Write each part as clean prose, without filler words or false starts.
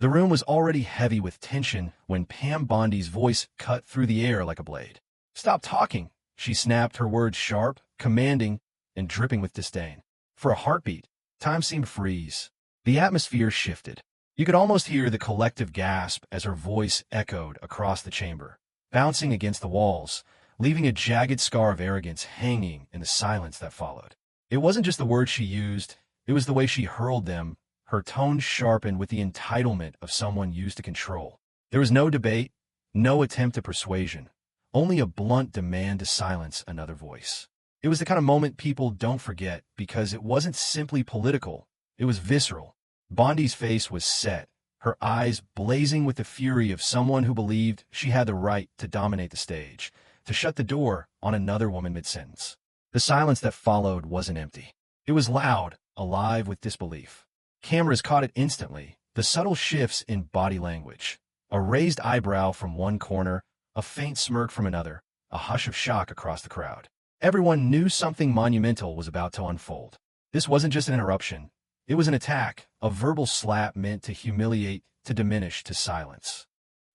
The room was already heavy with tension when Pam Bondi's voice cut through the air like a blade. "Stop talking," she snapped, her words sharp, commanding, and dripping with disdain. For a heartbeat, time seemed to freeze. The atmosphere shifted. You could almost hear the collective gasp as her voice echoed across the chamber, bouncing against the walls, leaving a jagged scar of arrogance hanging in the silence that followed. It wasn't just the words she used, it was the way she hurled them, her tone sharpened with the entitlement of someone used to control. There was no debate, no attempt at persuasion, only a blunt demand to silence another voice. It was the kind of moment people don't forget because it wasn't simply political, it was visceral. Bondi's face was set, her eyes blazing with the fury of someone who believed she had the right to dominate the stage, to shut the door on another woman mid-sentence. The silence that followed wasn't empty. It was loud, alive with disbelief. Cameras caught it instantly, the subtle shifts in body language. A raised eyebrow from one corner, a faint smirk from another, a hush of shock across the crowd. Everyone knew something monumental was about to unfold. This wasn't just an interruption. It was an attack, a verbal slap meant to humiliate, to diminish to silence.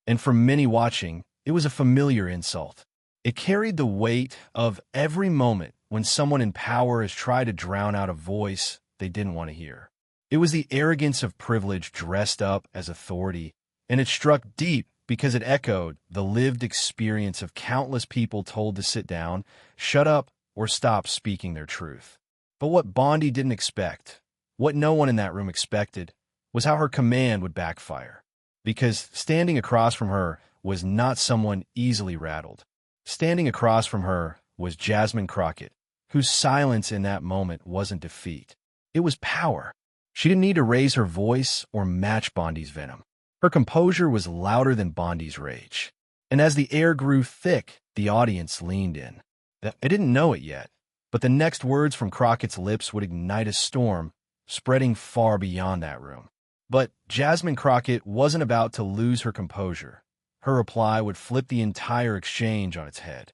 And for many watching, it was a familiar insult. It carried the weight of every moment when someone in power has tried to drown out a voice they didn't want to hear. It was the arrogance of privilege dressed up as authority, and it struck deep because it echoed the lived experience of countless people told to sit down, shut up, or stop speaking their truth. But what Bondi didn't expect, what no one in that room expected, was how her command would backfire. Because standing across from her was not someone easily rattled. Standing across from her was Jasmine Crockett, whose silence in that moment wasn't defeat. It was power. She didn't need to raise her voice or match Bondi's venom. Her composure was louder than Bondi's rage. And as the air grew thick, the audience leaned in. They didn't know it yet, but the next words from Crockett's lips would ignite a storm, spreading far beyond that room. But Jasmine Crockett wasn't about to lose her composure. Her reply would flip the entire exchange on its head.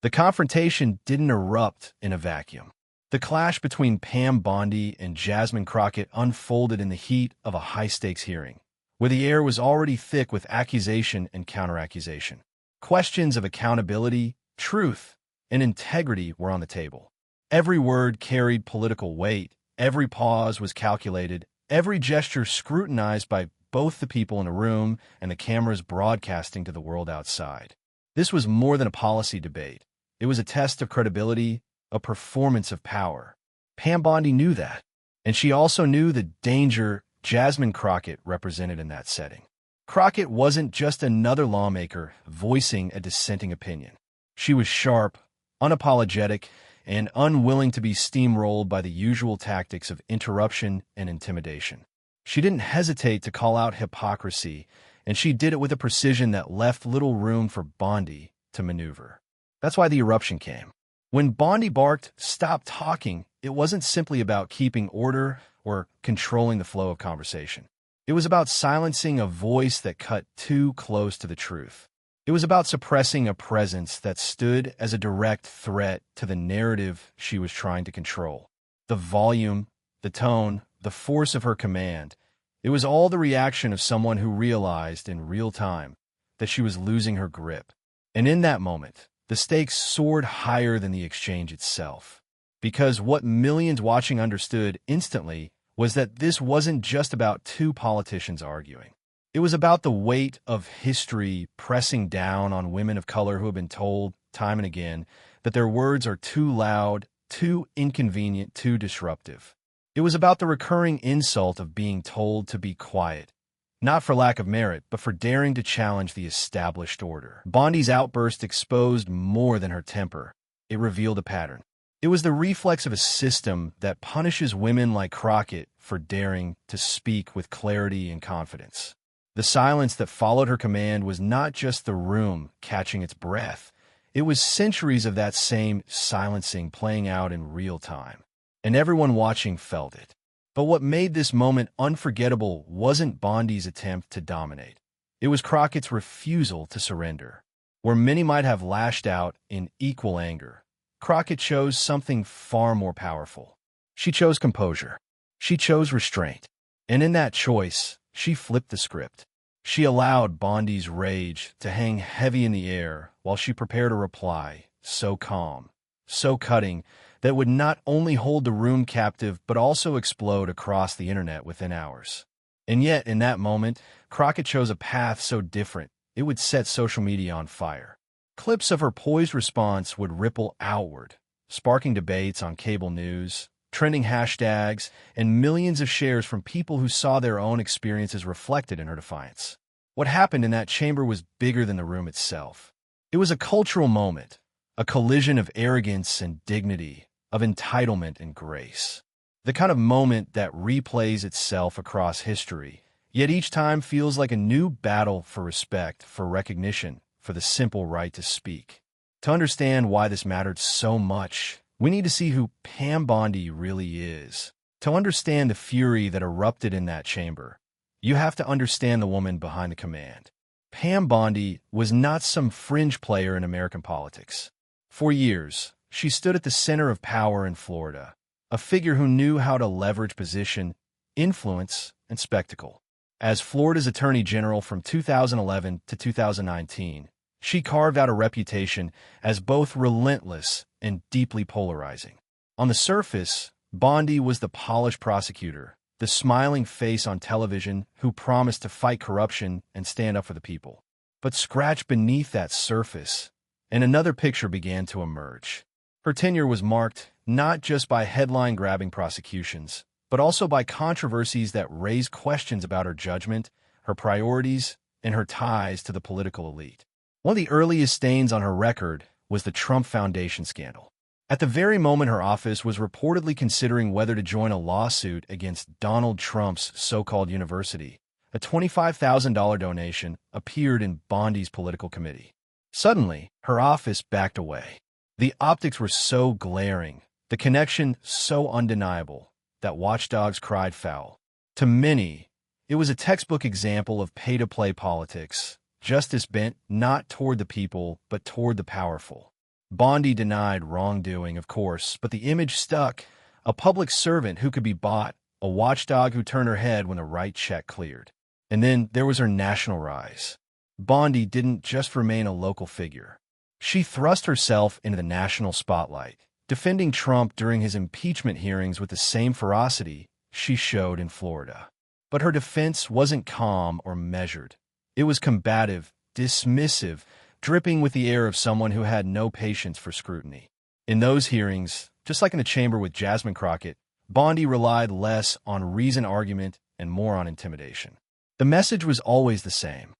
The confrontation didn't erupt in a vacuum. The clash between Pam Bondi and Jasmine Crockett unfolded in the heat of a high-stakes hearing, where the air was already thick with accusation and counteraccusation. Questions of accountability, truth, and integrity were on the table. Every word carried political weight, every pause was calculated, every gesture scrutinized by both the people in the room and the cameras broadcasting to the world outside. This was more than a policy debate. It was a test of credibility, a performance of power. Pam Bondi knew that, and she also knew the danger Jasmine Crockett represented in that setting. Crockett wasn't just another lawmaker voicing a dissenting opinion. She was sharp, unapologetic, and unwilling to be steamrolled by the usual tactics of interruption and intimidation. She didn't hesitate to call out hypocrisy, and she did it with a precision that left little room for Bondi to maneuver. That's why the eruption came. When Bondi barked, "Stop talking," it wasn't simply about keeping order or controlling the flow of conversation. It was about silencing a voice that cut too close to the truth. It was about suppressing a presence that stood as a direct threat to the narrative she was trying to control. The volume, the tone, the force of her command, it was all the reaction of someone who realized in real time that she was losing her grip. And in that moment, the stakes soared higher than the exchange itself. Because what millions watching understood instantly was that this wasn't just about two politicians arguing. It was about the weight of history pressing down on women of color who have been told, time and again, that their words are too loud, too inconvenient, too disruptive. It was about the recurring insult of being told to be quiet, not for lack of merit, but for daring to challenge the established order. Bondi's outburst exposed more than her temper. It revealed a pattern. It was the reflex of a system that punishes women like Crockett for daring to speak with clarity and confidence. The silence that followed her command was not just the room catching its breath. It was centuries of that same silencing playing out in real time. And everyone watching felt it. But what made this moment unforgettable wasn't Bondi's attempt to dominate. It was Crockett's refusal to surrender. Where many might have lashed out in equal anger, Crockett chose something far more powerful. She chose composure. She chose restraint. And in that choice, She flipped the script. She allowed Bondi's rage to hang heavy in the air while she prepared a reply, so calm, so cutting, that would not only hold the room captive but also explode across the internet within hours. And yet, in that moment, Crockett chose a path so different, it would set social media on fire. Clips of her poised response would ripple outward, sparking debates on cable news, trending hashtags, and millions of shares from people who saw their own experiences reflected in her defiance. What happened in that chamber was bigger than the room itself. It was a cultural moment, a collision of arrogance and dignity, of entitlement and grace. The kind of moment that replays itself across history, yet each time feels like a new battle for respect, for recognition, for the simple right to speak. To understand why this mattered so much, we need to see who Pam Bondi really is. To understand the fury that erupted in that chamber, you have to understand the woman behind the command. Pam Bondi was not some fringe player in American politics. For years, she stood at the center of power in Florida, a figure who knew how to leverage position, influence, and spectacle. As Florida's Attorney General from 2011 to 2019, she carved out a reputation as both relentless and deeply polarizing. On the surface, Bondi was the polished prosecutor, the smiling face on television who promised to fight corruption and stand up for the people. But scratch beneath that surface, and another picture began to emerge. Her tenure was marked not just by headline-grabbing prosecutions, but also by controversies that raised questions about her judgment, her priorities, and her ties to the political elite. One of the earliest stains on her record was the Trump Foundation scandal. At the very moment her office was reportedly considering whether to join a lawsuit against Donald Trump's so-called university, a $25,000 donation appeared in Bondi's political committee. Suddenly, her office backed away. The optics were so glaring, the connection so undeniable, that watchdogs cried foul. To many, it was a textbook example of pay-to-play politics, justice bent not toward the people, but toward the powerful. Bondi denied wrongdoing, of course, but the image stuck. A public servant who could be bought, a watchdog who turned her head when the right check cleared. And then there was her national rise. Bondi didn't just remain a local figure. She thrust herself into the national spotlight, defending Trump during his impeachment hearings with the same ferocity she showed in Florida. But her defense wasn't calm or measured. It was combative, dismissive, dripping with the air of someone who had no patience for scrutiny. In those hearings, just like in the chamber with Jasmine Crockett, Bondi relied less on reasoned argument and more on intimidation. The message was always the same.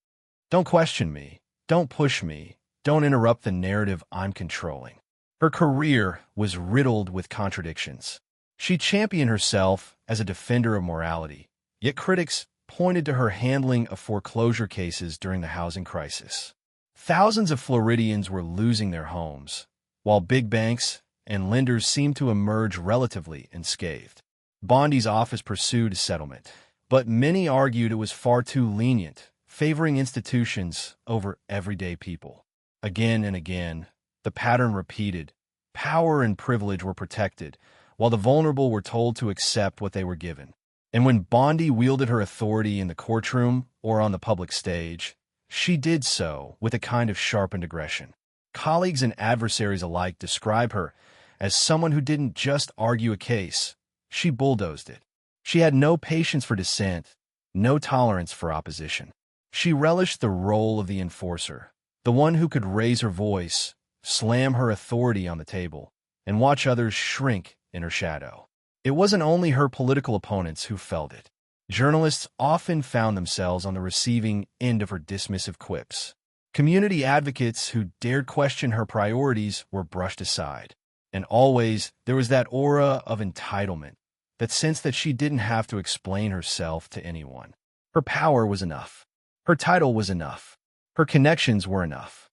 Don't question me. Don't push me. Don't interrupt the narrative I'm controlling. Her career was riddled with contradictions. She championed herself as a defender of morality, yet critics pointed to her handling of foreclosure cases during the housing crisis. Thousands of Floridians were losing their homes, while big banks and lenders seemed to emerge relatively unscathed. Bondi's office pursued a settlement, but many argued it was far too lenient, favoring institutions over everyday people. Again and again, the pattern repeated. Power and privilege were protected, while the vulnerable were told to accept what they were given. And when Bondi wielded her authority in the courtroom or on the public stage, she did so with a kind of sharpened aggression. Colleagues and adversaries alike describe her as someone who didn't just argue a case, she bulldozed it. She had no patience for dissent, no tolerance for opposition. She relished the role of the enforcer, the one who could raise her voice, slam her authority on the table, and watch others shrink in her shadow. It wasn't only her political opponents who felt it. Journalists often found themselves on the receiving end of her dismissive quips. Community advocates who dared question her priorities were brushed aside. And always, there was that aura of entitlement, that sense that she didn't have to explain herself to anyone. Her power was enough. Her title was enough. Her connections were enough.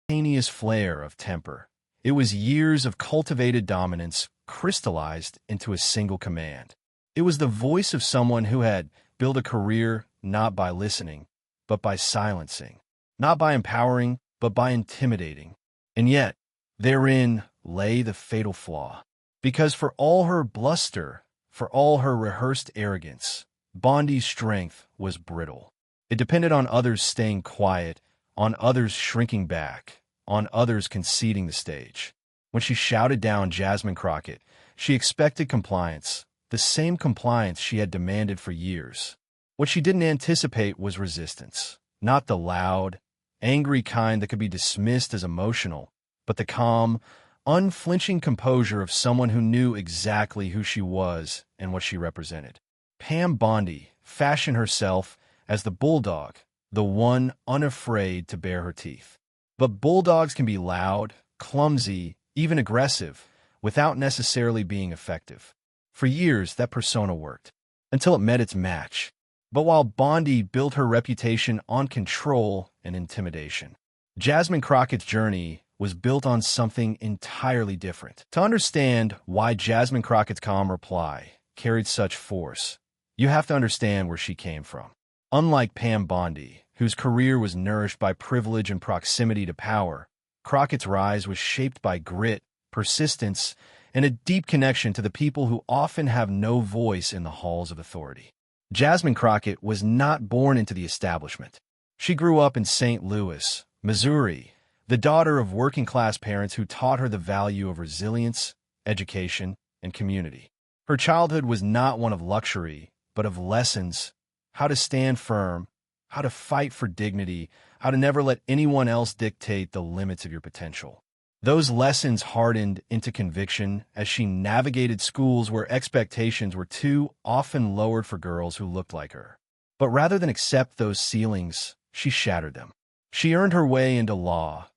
Spontaneous flare of temper. It was years of cultivated dominance crystallized into a single command. It was the voice of someone who had built a career not by listening, but by silencing, not by empowering, but by intimidating. And yet, therein lay the fatal flaw. Because for all her bluster, for all her rehearsed arrogance, Bondi's strength was brittle. It depended on others staying quiet, on others shrinking back, on others conceding the stage. When she shouted down Jasmine Crockett, she expected compliance, the same compliance she had demanded for years. What she didn't anticipate was resistance, not the loud, angry kind that could be dismissed as emotional, but the calm, unflinching composure of someone who knew exactly who she was and what she represented. Pam Bondi fashioned herself as the bulldog, the one unafraid to bare her teeth. But bulldogs can be loud, clumsy, even aggressive, without necessarily being effective. For years, that persona worked, until it met its match. But while Bondi built her reputation on control and intimidation, Jasmine Crockett's journey was built on something entirely different. To understand why Jasmine Crockett's calm reply carried such force, you have to understand where she came from. Unlike Pam Bondi, whose career was nourished by privilege and proximity to power, Crockett's rise was shaped by grit, persistence, and a deep connection to the people who often have no voice in the halls of authority. Jasmine Crockett was not born into the establishment. She grew up in St. Louis, Missouri, the daughter of working-class parents who taught her the value of resilience, education, and community. Her childhood was not one of luxury, but of lessons: how to stand firm, how to fight for dignity, how to never let anyone else dictate the limits of your potential. Those lessons hardened into conviction as she navigated schools where expectations were too often lowered for girls who looked like her. But rather than accept those ceilings, she shattered them. She earned her way into law,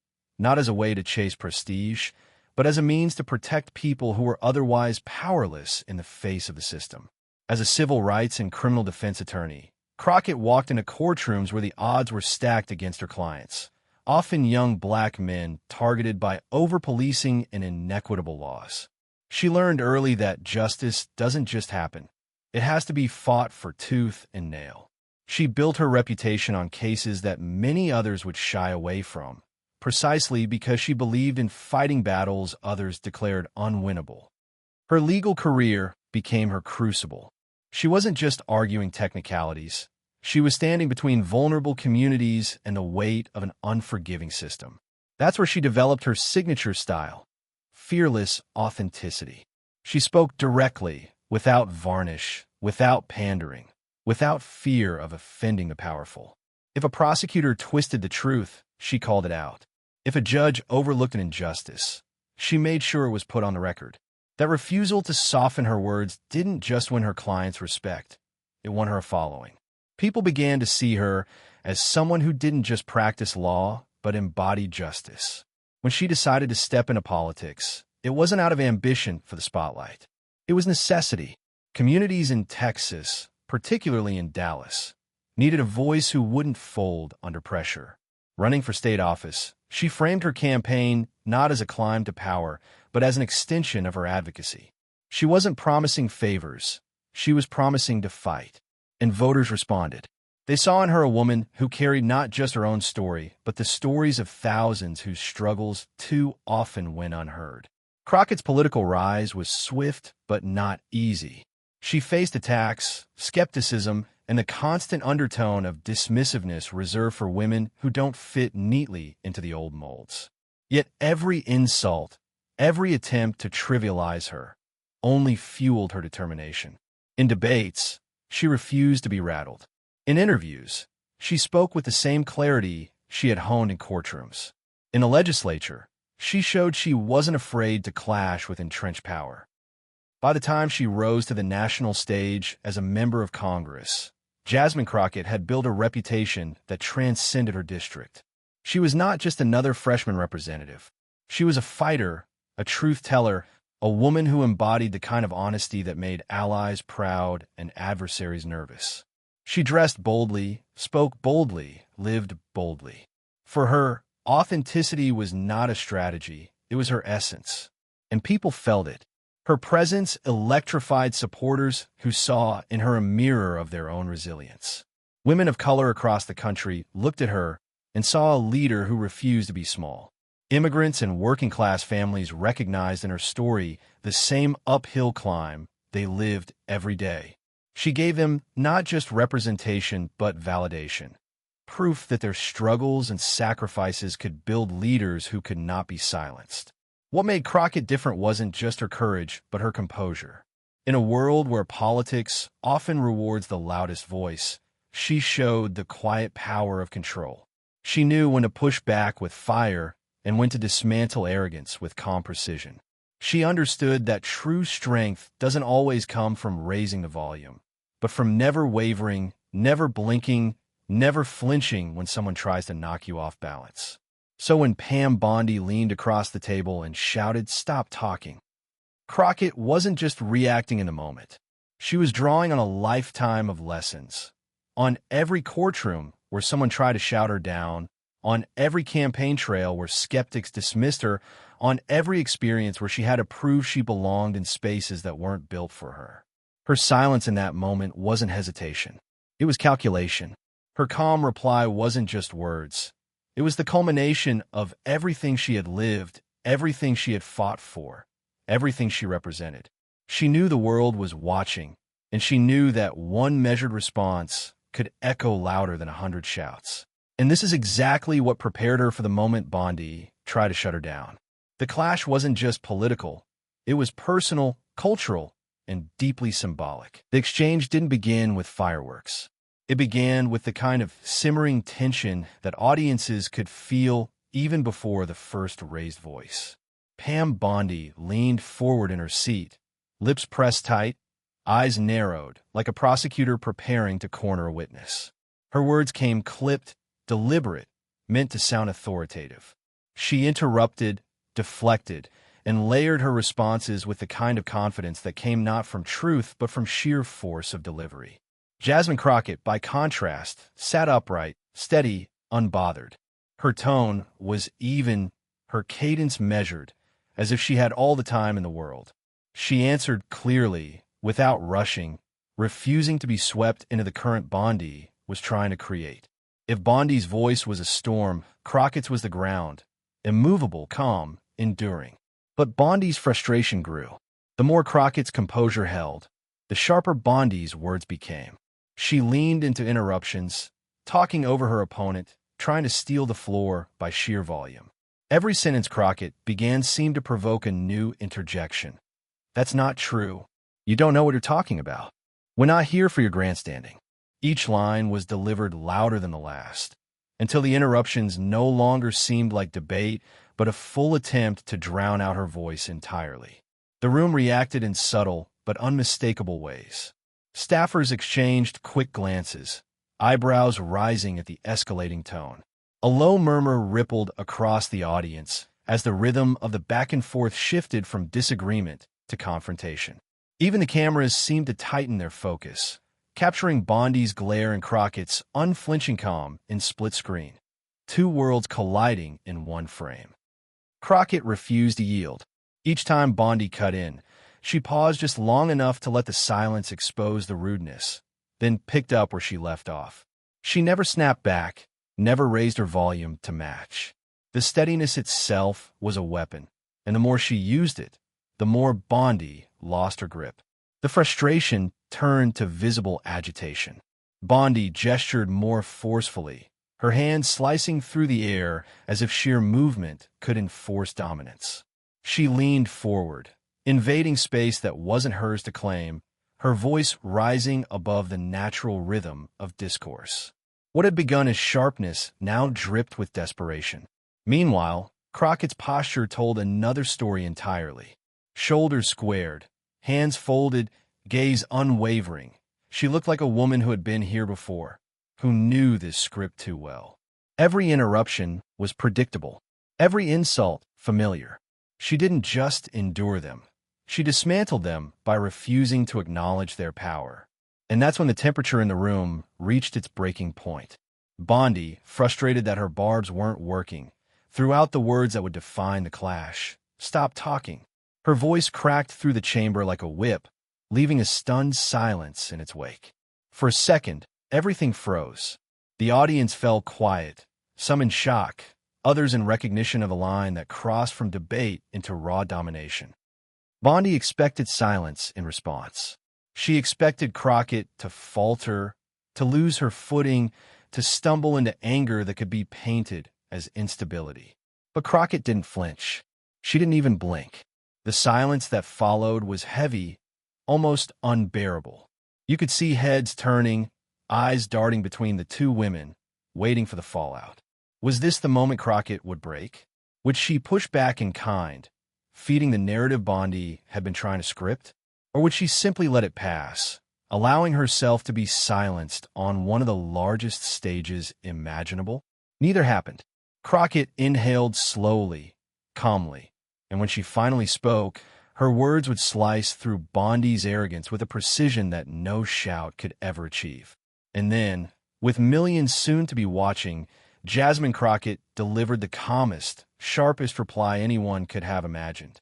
not as a way to chase prestige, but as a means to protect people who were otherwise powerless in the face of the system. As a civil rights and criminal defense attorney, Crockett walked into courtrooms where the odds were stacked against her clients, often young black men targeted by over-policing and inequitable laws. She learned early that justice doesn't just happen. It has to be fought for tooth and nail. She built her reputation on cases that many others would shy away from, precisely because she believed in fighting battles others declared unwinnable. Her legal career became her crucible. She wasn't just arguing technicalities. She was standing between vulnerable communities and the weight of an unforgiving system. That's where she developed her signature style: fearless authenticity. She spoke directly, without varnish, without pandering, without fear of offending the powerful. If a prosecutor twisted the truth, she called it out. If a judge overlooked an injustice, she made sure it was put on the record. That refusal to soften her words didn't just win her clients' respect, it won her a following. People began to see her as someone who didn't just practice law, but embodied justice. When she decided to step into politics, it wasn't out of ambition for the spotlight. It was necessity. Communities in Texas, particularly in Dallas, needed a voice who wouldn't fold under pressure. Running for state office, she framed her campaign not as a climb to power, but as an extension of her advocacy. She wasn't promising favors. She was promising to fight. And voters responded. They saw in her a woman who carried not just her own story, but the stories of thousands whose struggles too often went unheard. Crockett's political rise was swift but not easy. She faced attacks, skepticism, and the constant undertone of dismissiveness reserved for women who don't fit neatly into the old molds. Yet every insult, every attempt to trivialize her, only fueled her determination. In debates, she refused to be rattled. In interviews, she spoke with the same clarity she had honed in courtrooms. In the legislature, she showed she wasn't afraid to clash with entrenched power. By the time she rose to the national stage as a member of Congress, Jasmine Crockett had built a reputation that transcended her district. She was not just another freshman representative. She was a fighter, a truth-teller, a woman who embodied the kind of honesty that made allies proud and adversaries nervous. She dressed boldly, spoke boldly, lived boldly. For her, authenticity was not a strategy, it was her essence. And people felt it. Her presence electrified supporters who saw in her a mirror of their own resilience. Women of color across the country looked at her and saw a leader who refused to be small. Immigrants and working-class families recognized in her story the same uphill climb they lived every day. She gave them not just representation but validation, proof that their struggles and sacrifices could build leaders who could not be silenced. What made Crockett different wasn't just her courage, but her composure. In a world where politics often rewards the loudest voice, she showed the quiet power of control. She knew when to push back with fire and when to dismantle arrogance with calm precision. She understood that true strength doesn't always come from raising the volume, but from never wavering, never blinking, never flinching when someone tries to knock you off balance. So when Pam Bondi leaned across the table and shouted, "Stop talking," Crockett wasn't just reacting in the moment. She was drawing on a lifetime of lessons. On every courtroom where someone tried to shout her down, on every campaign trail where skeptics dismissed her, on every experience where she had to prove she belonged in spaces that weren't built for her. Her silence in that moment wasn't hesitation. It was calculation. Her calm reply wasn't just words. It was the culmination of everything she had lived, everything she had fought for, everything she represented. She knew the world was watching, and she knew that one measured response could echo louder than 100 shouts. And this is exactly what prepared her for the moment Bondi tried to shut her down. The clash wasn't just political. It was personal, cultural, and deeply symbolic. The exchange didn't begin with fireworks. It began with the kind of simmering tension that audiences could feel even before the first raised voice. Pam Bondi leaned forward in her seat, lips pressed tight, eyes narrowed, like a prosecutor preparing to corner a witness. Her words came clipped, deliberate, meant to sound authoritative. She interrupted, deflected, and layered her responses with the kind of confidence that came not from truth but from sheer force of delivery. Jasmine Crockett, by contrast, sat upright, steady, unbothered. Her tone was even, her cadence measured, as if she had all the time in the world. She answered clearly, without rushing, refusing to be swept into the current Bondi was trying to create. If Bondi's voice was a storm, Crockett's was the ground, immovable, calm, enduring. But Bondi's frustration grew. The more Crockett's composure held, the sharper Bondi's words became. She leaned into interruptions, talking over her opponent, trying to steal the floor by sheer volume. Every sentence Crockett began seemed to provoke a new interjection. "That's not true. You don't know what you're talking about. We're not here for your grandstanding." Each line was delivered louder than the last, until the interruptions no longer seemed like debate, but a full attempt to drown out her voice entirely. The room reacted in subtle but unmistakable ways. Staffers exchanged quick glances, eyebrows rising at the escalating tone. A low murmur rippled across the audience as the rhythm of the back-and-forth shifted from disagreement to confrontation. Even the cameras seemed to tighten their focus, capturing Bondi's glare and Crockett's unflinching calm in split screen, two worlds colliding in one frame. Crockett refused to yield. Each time Bondi cut in, she paused just long enough to let the silence expose the rudeness, then picked up where she left off. She never snapped back, never raised her volume to match. The steadiness itself was a weapon, and the more she used it, the more Bondi lost her grip. The frustration turned to visible agitation. Bondi gestured more forcefully, her hands slicing through the air as if sheer movement could enforce dominance. She leaned forward, invading space that wasn't hers to claim, her voice rising above the natural rhythm of discourse. What had begun as sharpness now dripped with desperation. Meanwhile, Crockett's posture told another story entirely. Shoulders squared, hands folded, gaze unwavering. She looked like a woman who had been here before, who knew this script too well. Every interruption was predictable, every insult familiar. She didn't just endure them. She dismantled them by refusing to acknowledge their power. And that's when the temperature in the room reached its breaking point. Bondi, frustrated that her barbs weren't working, threw out the words that would define the clash. "Stop talking." Her voice cracked through the chamber like a whip, leaving a stunned silence in its wake. For a second, everything froze. The audience fell quiet, some in shock, others in recognition of a line that crossed from debate into raw domination. Bondi expected silence in response. She expected Crockett to falter, to lose her footing, to stumble into anger that could be painted as instability. But Crockett didn't flinch. She didn't even blink. The silence that followed was heavy, almost unbearable. You could see heads turning, eyes darting between the two women, waiting for the fallout. Was this the moment Crockett would break? Would she push back in kind, feeding the narrative Bondi had been trying to script? Or would she simply let it pass, allowing herself to be silenced on one of the largest stages imaginable? Neither happened. Crockett inhaled slowly, calmly, and when she finally spoke, her words would slice through Bondi's arrogance with a precision that no shout could ever achieve. And then, with millions soon to be watching, Jasmine Crockett delivered the calmest, sharpest reply anyone could have imagined.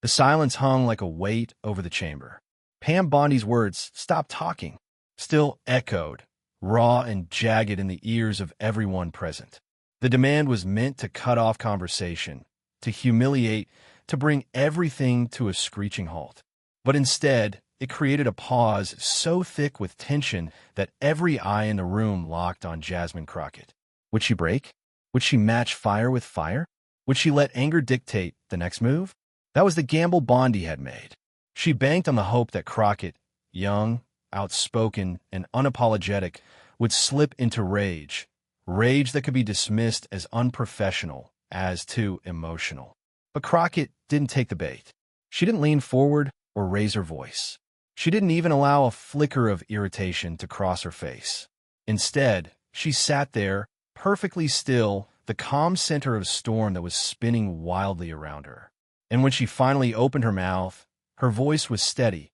The silence hung like a weight over the chamber. Pam Bondi's words, "Stop talking," still echoed, raw and jagged in the ears of everyone present. The demand was meant to cut off conversation, to humiliate, to bring everything to a screeching halt. But instead, it created a pause so thick with tension that every eye in the room locked on Jasmine Crockett. Would she break? Would she match fire with fire? Would she let anger dictate the next move? That was the gamble Bondi had made. She banked on the hope that Crockett, young, outspoken, and unapologetic, would slip into rage that could be dismissed as unprofessional, as too emotional. But Crockett didn't take the bait. She didn't lean forward or raise her voice. She didn't even allow a flicker of irritation to cross her face. Instead, she sat there, perfectly still, the calm center of a storm that was spinning wildly around her. And when she finally opened her mouth, her voice was steady,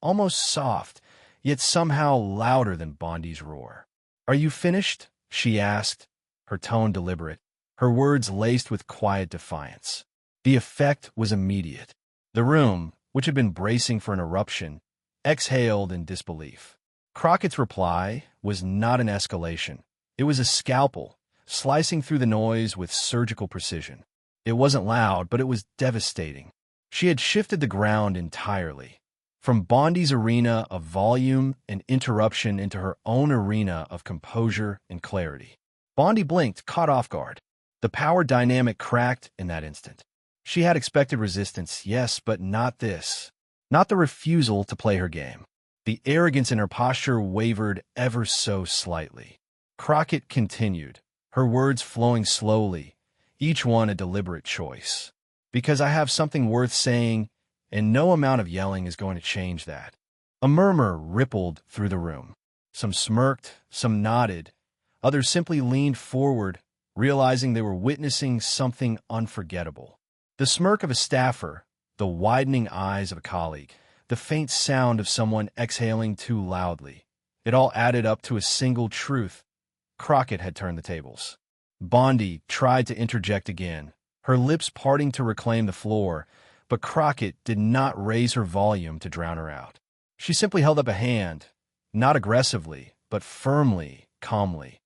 almost soft, yet somehow louder than Bondi's roar. "Are you finished?" she asked, her tone deliberate, her words laced with quiet defiance. The effect was immediate. The room, which had been bracing for an eruption, exhaled in disbelief. Crockett's reply was not an escalation. It was a scalpel, slicing through the noise with surgical precision. It wasn't loud, but it was devastating. She had shifted the ground entirely, from Bondi's arena of volume and interruption into her own arena of composure and clarity. Bondi blinked, caught off guard. The power dynamic cracked in that instant. She had expected resistance, yes, but not this. Not the refusal to play her game. The arrogance in her posture wavered ever so slightly. Crockett continued, her words flowing slowly, each one a deliberate choice. "Because I have something worth saying, and no amount of yelling is going to change that." A murmur rippled through the room. Some smirked, some nodded. Others simply leaned forward, realizing they were witnessing something unforgettable. The smirk of a staffer, the widening eyes of a colleague, the faint sound of someone exhaling too loudly. It all added up to a single truth. Crockett had turned the tables. Bondi tried to interject again, her lips parting to reclaim the floor, but Crockett did not raise her volume to drown her out. She simply held up a hand, not aggressively, but firmly, calmly,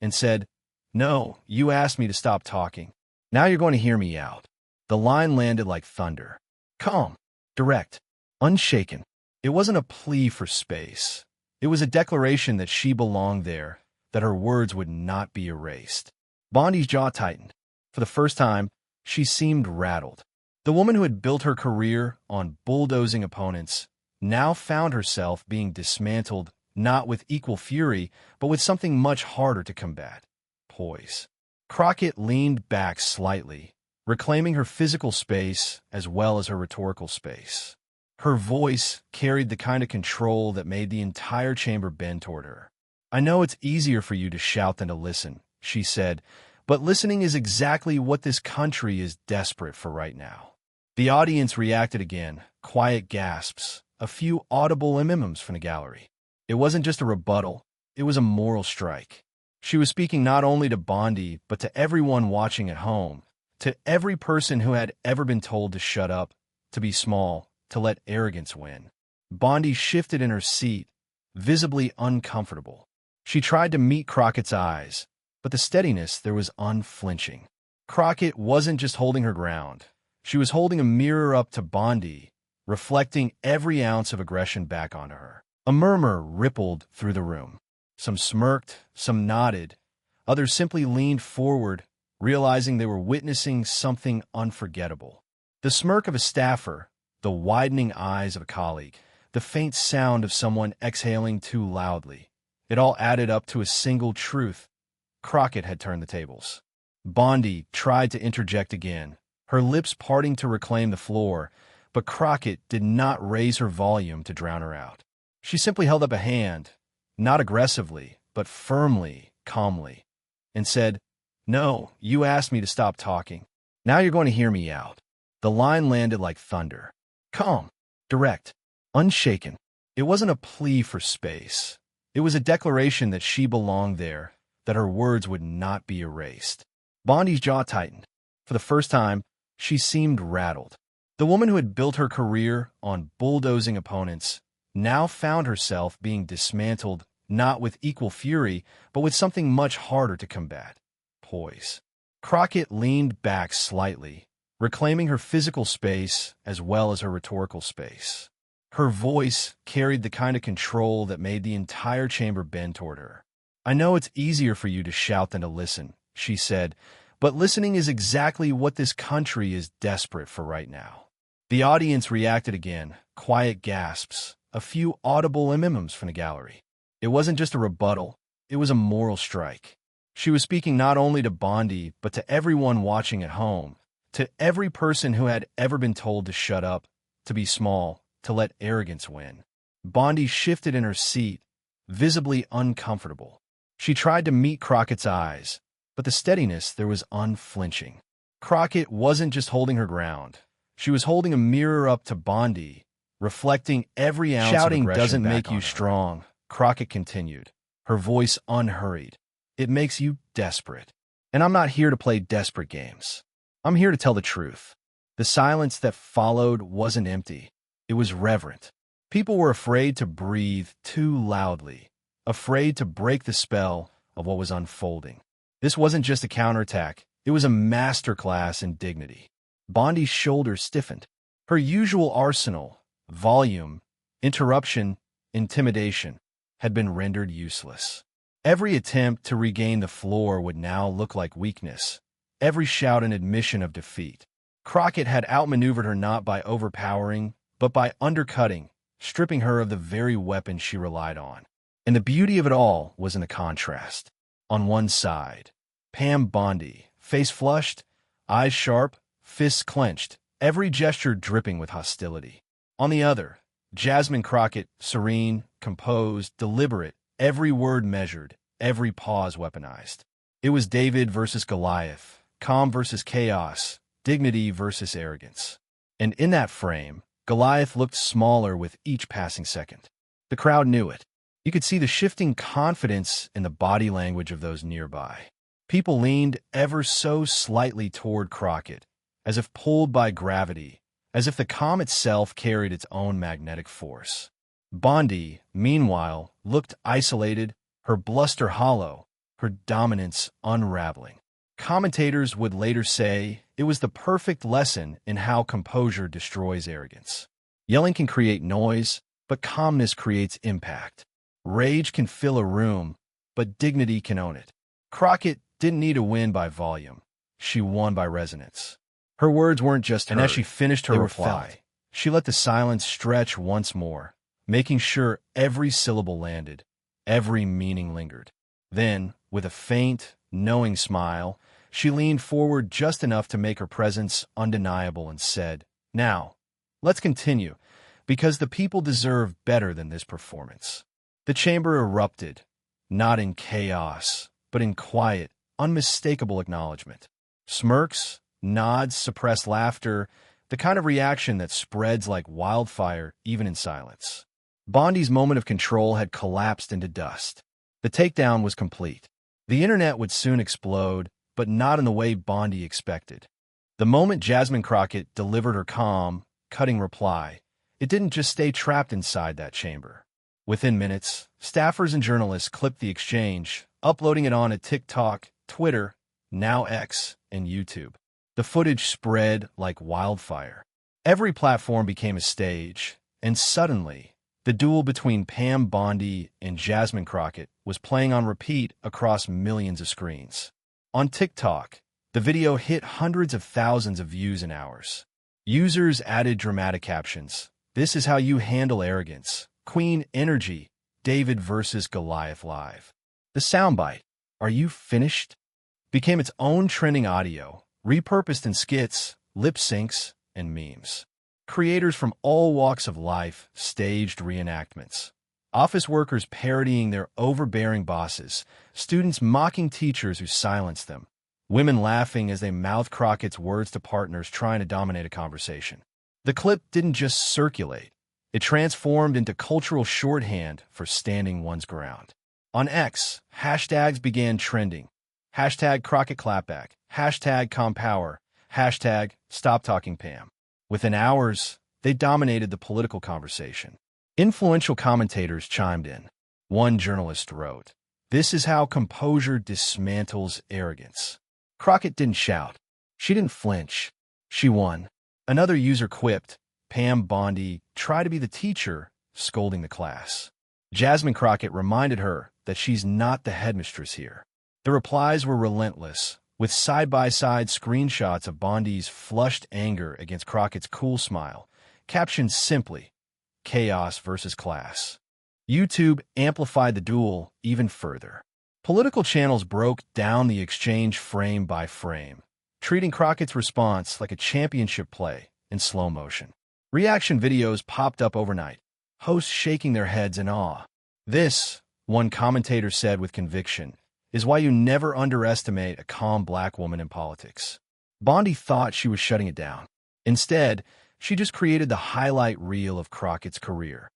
and said, "No, you asked me to stop talking. Now you're going to hear me out." The line landed like thunder. Calm, direct, unshaken. It wasn't a plea for space. It was a declaration that she belonged there, that her words would not be erased. Bondi's jaw tightened. For the first time, she seemed rattled. The woman who had built her career on bulldozing opponents now found herself being dismantled not with equal fury, but with something much harder to combat: poise. Crockett leaned back slightly, reclaiming her physical space as well as her rhetorical space. Her voice carried the kind of control that made the entire chamber bend toward her. "I know it's easier for you to shout than to listen," she said, "but listening is exactly what this country is desperate for right now." The audience reacted again, quiet gasps, a few audible mms from the gallery. It wasn't just a rebuttal, it was a moral strike. She was speaking not only to Bondi, but to everyone watching at home, to every person who had ever been told to shut up, to be small, to let arrogance win. Bondi shifted in her seat, visibly uncomfortable. She tried to meet Crockett's eyes, but the steadiness there was unflinching. Crockett wasn't just holding her ground. She was holding a mirror up to Bondi, reflecting every ounce of aggression back onto her. A murmur rippled through the room. Some smirked, some nodded. Others simply leaned forward, realizing they were witnessing something unforgettable. The smirk of a staffer, the widening eyes of a colleague, the faint sound of someone exhaling too loudly. It all added up to a single truth. Crockett had turned the tables. Bondi tried to interject again, her lips parting to reclaim the floor, but Crockett did not raise her volume to drown her out. She simply held up a hand, not aggressively, but firmly, calmly, and said, "No, you asked me to stop talking. Now you're going to hear me out." The line landed like thunder. Calm, direct, unshaken. It wasn't a plea for space. It was a declaration that she belonged there, that her words would not be erased. Bondi's jaw tightened. For the first time, she seemed rattled. The woman who had built her career on bulldozing opponents now found herself being dismantled not with equal fury, but with something much harder to combat: poise. Crockett leaned back slightly, reclaiming her physical space as well as her rhetorical space. Her voice carried the kind of control that made the entire chamber bend toward her. "I know it's easier for you to shout than to listen," she said, "but listening is exactly what this country is desperate for right now." The audience reacted again, quiet gasps, a few audible mms from the gallery. It wasn't just a rebuttal, it was a moral strike. She was speaking not only to Bondi, but to everyone watching at home, to every person who had ever been told to shut up, to be small, to let arrogance win. Bondi shifted in her seat, visibly uncomfortable. She tried to meet Crockett's eyes, but the steadiness there was unflinching. Crockett wasn't just holding her ground. She was holding a mirror up to Bondi, reflecting every ounce of aggression. "Shouting doesn't make you strong," Crockett continued, her voice unhurried. "It makes you desperate. And I'm not here to play desperate games. I'm here to tell the truth." The silence that followed wasn't empty. It was reverent. People were afraid to breathe too loudly, afraid to break the spell of what was unfolding. This wasn't just a counterattack. It was a masterclass in dignity. Bondi's shoulders stiffened. Her usual arsenal, volume, interruption, intimidation, had been rendered useless. Every attempt to regain the floor would now look like weakness, every shout an admission of defeat. Crockett had outmaneuvered her not by overpowering, but by undercutting, stripping her of the very weapon she relied on. And the beauty of it all was in the contrast. On one side, Pam Bondi, face flushed, eyes sharp, fists clenched, every gesture dripping with hostility. On the other, Jasmine Crockett, serene, composed, deliberate, every word measured, every pause weaponized. It was David versus Goliath, calm versus chaos, dignity versus arrogance. And in that frame, Goliath looked smaller with each passing second. The crowd knew it. You could see the shifting confidence in the body language of those nearby. People leaned ever so slightly toward Crockett, as if pulled by gravity, as if the calm itself carried its own magnetic force. Bondi, meanwhile, looked isolated, her bluster hollow, her dominance unraveling. Commentators would later say it was the perfect lesson in how composure destroys arrogance. Yelling can create noise, but calmness creates impact. Rage can fill a room, but dignity can own it. Crockett didn't need to win by volume. She won by resonance. Her words weren't just heard, and as she finished her reply, she let the silence stretch once more, making sure every syllable landed, every meaning lingered. Then, with a faint, knowing smile, she leaned forward just enough to make her presence undeniable and said, "Now, let's continue, because the people deserve better than this performance." The chamber erupted, not in chaos, but in quiet, unmistakable acknowledgement. Smirks, nods, suppressed laughter, the kind of reaction that spreads like wildfire even in silence. Bondi's moment of control had collapsed into dust. The takedown was complete. The internet would soon explode, but not in the way Bondi expected. The moment Jasmine Crockett delivered her calm, cutting reply, it didn't just stay trapped inside that chamber. Within minutes, staffers and journalists clipped the exchange, uploading it on TikTok, Twitter, now X, and YouTube. The footage spread like wildfire. Every platform became a stage, and suddenly, the duel between Pam Bondi and Jasmine Crockett was playing on repeat across millions of screens. On TikTok, the video hit hundreds of thousands of views in hours. Users added dramatic captions. "This is how you handle arrogance. Queen energy. David versus Goliath live." The soundbite, "Are you finished?" became its own trending audio, repurposed in skits, lip syncs, and memes. Creators from all walks of life staged reenactments. Office workers parodying their overbearing bosses, students mocking teachers who silenced them, women laughing as they mouthed Crockett's words to partners trying to dominate a conversation. The clip didn't just circulate. It transformed into cultural shorthand for standing one's ground. On X, hashtags began trending. Hashtag Crockett clapback, hashtag compower, hashtag stop talking Pam. Within hours, they dominated the political conversation. Influential commentators chimed in. One journalist wrote, "This is how composure dismantles arrogance." Crockett didn't shout. She didn't flinch. She won. Another user quipped, "Pam Bondi, try to be the teacher, scolding the class." Jasmine Crockett reminded her that she's not the headmistress here. The replies were relentless, with side-by-side screenshots of Bondi's flushed anger against Crockett's cool smile, captioned simply, "Chaos versus class." YouTube amplified the duel even further. Political channels broke down the exchange frame by frame, treating Crockett's response like a championship play in slow motion. Reaction videos popped up overnight, hosts shaking their heads in awe. "This," one commentator said with conviction, "is why you never underestimate a calm black woman in politics." Bondi thought she was shutting it down. Instead, she just created the highlight reel of Crockett's career.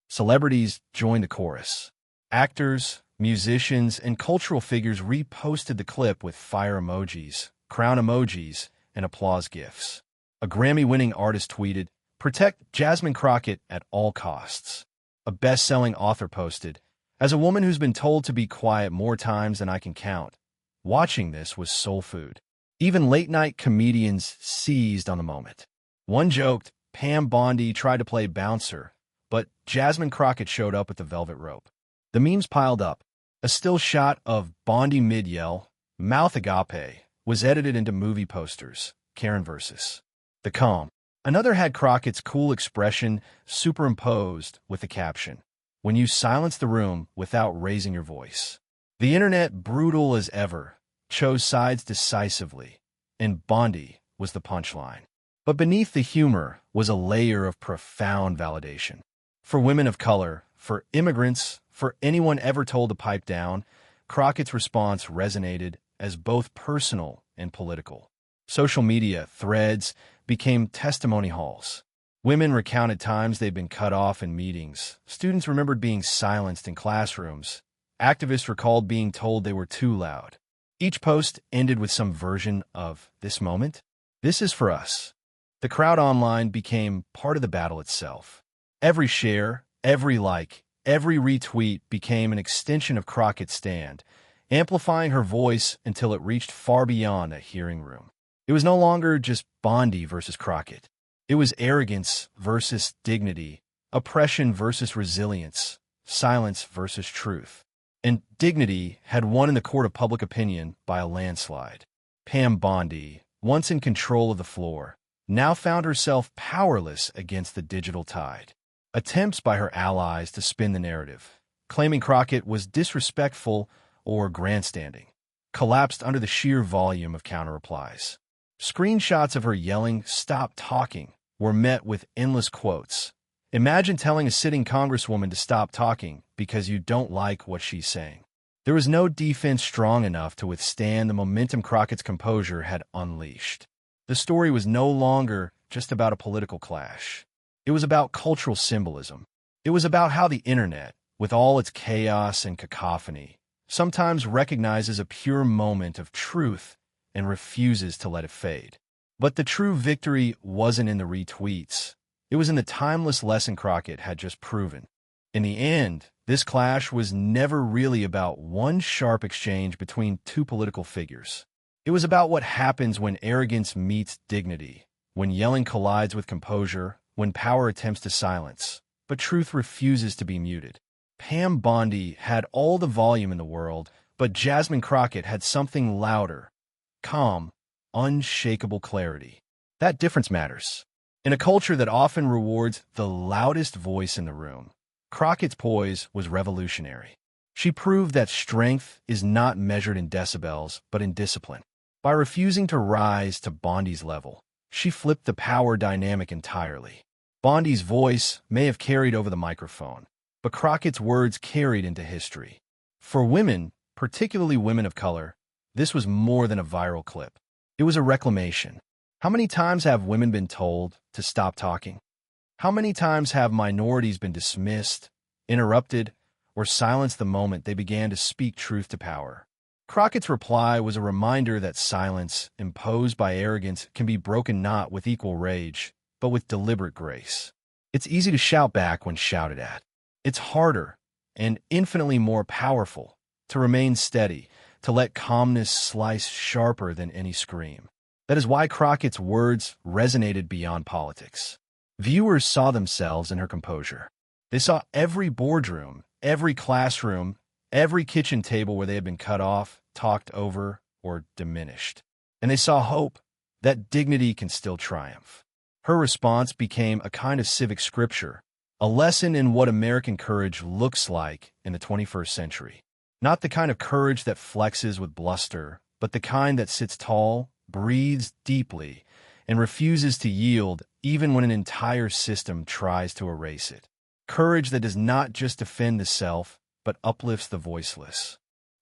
Celebrities joined the chorus. Actors, musicians, and cultural figures reposted the clip with fire emojis, crown emojis, and applause gifs. A Grammy-winning artist tweeted, "Protect Jasmine Crockett at all costs." A best-selling author posted, "As a woman who's been told to be quiet more times than I can count, watching this was soul food." Even late-night comedians seized on the moment. One joked, "Pam Bondi tried to play bouncer, but Jasmine Crockett showed up with the velvet rope." The memes piled up. A still shot of Bondi mid-yell, mouth agape, was edited into movie posters, Karen versus the calm. Another had Crockett's cool expression superimposed with the caption, "When you silence the room without raising your voice." The internet, brutal as ever, chose sides decisively, and Bondi was the punchline. But beneath the humor was a layer of profound validation. For women of color, for immigrants, for anyone ever told to pipe down, Crockett's response resonated as both personal and political. Social media threads became testimony halls. Women recounted times they'd been cut off in meetings. Students remembered being silenced in classrooms. Activists recalled being told they were too loud. Each post ended with some version of, "This moment? This is for us." The crowd online became part of the battle itself. Every share, every like, every retweet became an extension of Crockett's stand, amplifying her voice until it reached far beyond a hearing room. It was no longer just Bondi versus Crockett. It was arrogance versus dignity, oppression versus resilience, silence versus truth. And dignity had won in the court of public opinion by a landslide. Pam Bondi, once in control of the floor, now found herself powerless against the digital tide. Attempts by her allies to spin the narrative, claiming Crockett was disrespectful or grandstanding, collapsed under the sheer volume of counter-replies. Screenshots of her yelling, "Stop talking," were met with endless quotes. Imagine telling a sitting congresswoman to stop talking because you don't like what she's saying. There was no defense strong enough to withstand the momentum Crockett's composure had unleashed. The story was no longer just about a political clash. It was about cultural symbolism. It was about how the internet, with all its chaos and cacophony, sometimes recognizes a pure moment of truth and refuses to let it fade. But the true victory wasn't in the retweets. It was in the timeless lesson Crockett had just proven. In the end, this clash was never really about one sharp exchange between two political figures. It was about what happens when arrogance meets dignity, when yelling collides with composure, when power attempts to silence, but truth refuses to be muted. Pam Bondi had all the volume in the world, but Jasmine Crockett had something louder, calm, unshakable clarity. That difference matters. In a culture that often rewards the loudest voice in the room, Crockett's poise was revolutionary. She proved that strength is not measured in decibels, but in discipline. By refusing to rise to Bondi's level, she flipped the power dynamic entirely. Bondi's voice may have carried over the microphone, but Crockett's words carried into history. For women, particularly women of color, this was more than a viral clip. It was a reclamation. How many times have women been told to stop talking? How many times have minorities been dismissed, interrupted, or silenced the moment they began to speak truth to power? Crockett's reply was a reminder that silence, imposed by arrogance, can be broken not with equal rage, but with deliberate grace. It's easy to shout back when shouted at. It's harder, and infinitely more powerful, to remain steady, to let calmness slice sharper than any scream. That is why Crockett's words resonated beyond politics. Viewers saw themselves in her composure. They saw every boardroom, every classroom, every kitchen table where they had been cut off, talked over, or diminished. And they saw hope, that dignity can still triumph. Her response became a kind of civic scripture, a lesson in what American courage looks like in the 21st century. Not the kind of courage that flexes with bluster, but the kind that sits tall, breathes deeply, and refuses to yield even when an entire system tries to erase it. Courage that does not just defend the self, but uplifts the voiceless.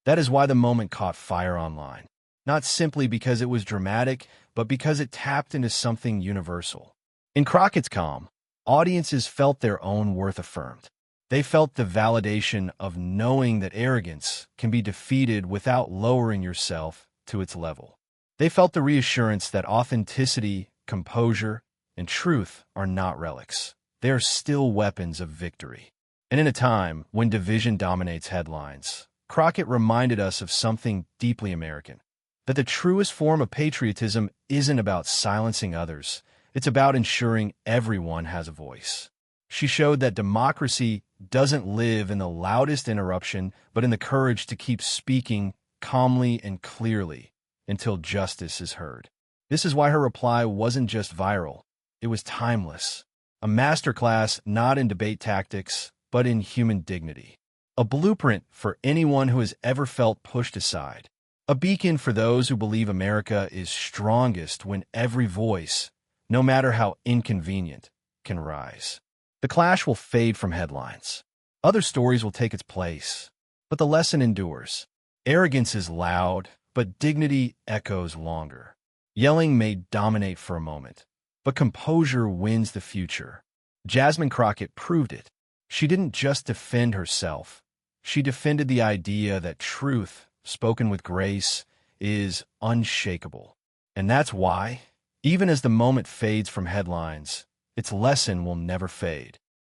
That is why the moment caught fire online. Not simply because it was dramatic, but because it tapped into something universal. In Crockett's calm, audiences felt their own worth affirmed. They felt the validation of knowing that arrogance can be defeated without lowering yourself to its level. They felt the reassurance that authenticity, composure, and truth are not relics. They are still weapons of victory. And in a time when division dominates headlines, Crockett reminded us of something deeply American, that the truest form of patriotism isn't about silencing others, it's about ensuring everyone has a voice. She showed that democracy doesn't live in the loudest interruption, but in the courage to keep speaking calmly and clearly until justice is heard. This is why her reply wasn't just viral, it was timeless. A masterclass not in debate tactics, but in human dignity. A blueprint for anyone who has ever felt pushed aside. A beacon for those who believe America is strongest when every voice, no matter how inconvenient, can rise. The clash will fade from headlines. Other stories will take its place, but the lesson endures. Arrogance is loud, but dignity echoes longer. Yelling may dominate for a moment, but composure wins the future. Jasmine Crockett proved it. She didn't just defend herself. She defended the idea that truth, spoken with grace, is unshakable. And that's why, even as the moment fades from headlines, its lesson will never fade.